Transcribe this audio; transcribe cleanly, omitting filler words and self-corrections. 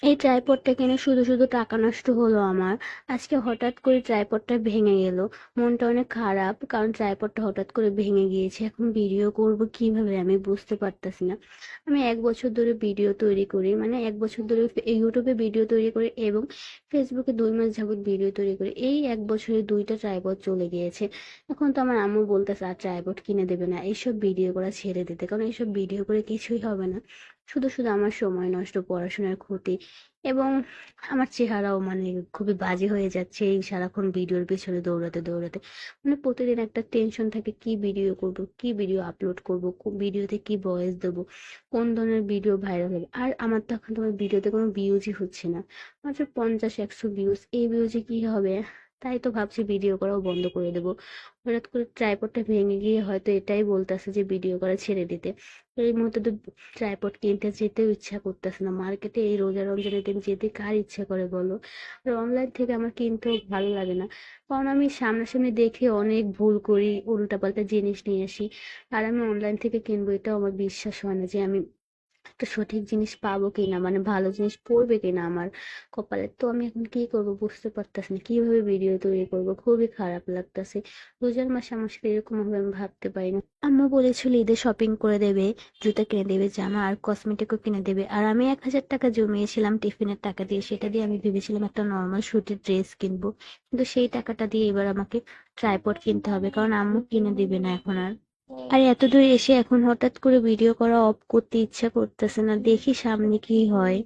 এই ট্রাইপডটা কিনে শুধু শুধু টাকা নষ্ট হলো আমার। আজকে হঠাৎ করে ট্রাইপডটা ভেঙে গেল। মনটা অনেক খারাপ, কারণ ট্রাইপডটা হঠাৎ করে ভেঙে গিয়েছে। এখন ভিডিও করব কিভাবে আমি বুঝতে পারতাছি না। আমি 1 বছর ধরে ভিডিও তৈরি করি, মানে 1 বছর ধরে ইউটিউবে ভিডিও তৈরি করি এবং ফেসবুকে 2 মাস যাবত ভিডিও তৈরি করি। এই 1 বছরে 2টা ট্রাইপড চলে গিয়েছে। এখন তো আমার আম্মু বলতেছে আর ট্রাইপড কিনে দেবে না, এইসব ভিডিও করা ছেড়ে দিতে, কারণ এইসব ভিডিও করে কিছুই হবে না। শুধু শুধু আমার সময় নষ্ট, পড়াশোনার ক্ষতি এবং আমার চেহারাও মানে খুবই বাজে হয়ে যাচ্ছে এই সারাক্ষণ ভিডিওর পেছনে দৌড়াতে দৌড়াতে। মানে প্রতিদিন একটা টেনশন থাকে, কি ভিডিও করব, কি ভিডিও আপলোড করব, ভিডিওতে কি ভয়েস দেবো, কোন ধরনের ভিডিও ভাইরাল হবে। আর আমার তো এখন তোমার ভিডিওতে কোনো ভিউজই হচ্ছে না, মাত্র 50-100 ভিউজ। এই ভিউজে কি হবে? তাই তো ভাবছি ভিডিও করাও বন্ধ করে দেবো। হঠাৎ করে ট্রাইপডটা ভেঙে গিয়ে হয়তো এটাই বলতেছে যে ভিডিও করা ছেড়ে দিতে। এই মুহূর্তে তো ট্রাইপড কিনতে যেতেও ইচ্ছা করতেছে না। মার্কেটে এই রোজা রমজানের দিন যেতে কার ইচ্ছা করে বলো? আর অনলাইন থেকে আমার কিনতেও ভালো লাগে না, কারণ আমি সামনাসামনি দেখে অনেক ভুল করি, উল্টাপাল্টা জিনিস নিয়ে আসি। আর আমি অনলাইন থেকে কিনবো এটাও আমার বিশ্বাস হয় না যে আমি একটা সঠিক জিনিস পাবো কিনা, মানে ভালো জিনিস পড়বে কিনা আমার কপালে। তো আমি এখন কি করব বুঝতে পারতেছি না, কিভাবে ভিডিও তৈরি করব। খুবই খারাপ লাগতেছে। রোজার মাসে আমার সাথে এরকম হবে আমি ভাবতে পারি না। আম্মু বলেছিল ঈদে শপিং করে দেবে, জুতা কিনে দেবে, জামা আর কসমেটিকও কিনে দেবে। আর আমি 1,000 টাকা জমিয়েছিলাম টিফিনের টাকা দিয়ে, সেটা দিয়ে আমি ভেবেছিলাম একটা নর্মাল সুতির ড্রেস কিনবো। কিন্তু সেই টাকাটা দিয়ে এবার আমাকে ট্রাইপড কিনতে হবে, কারণ আম্মু কিনে দিবে না এখন আর। আর এতদূর এসে এখন হঠাৎ করে ভিডিও করা অফ করতে ইচ্ছা করতেছে না, দেখি সামনে কি হয়।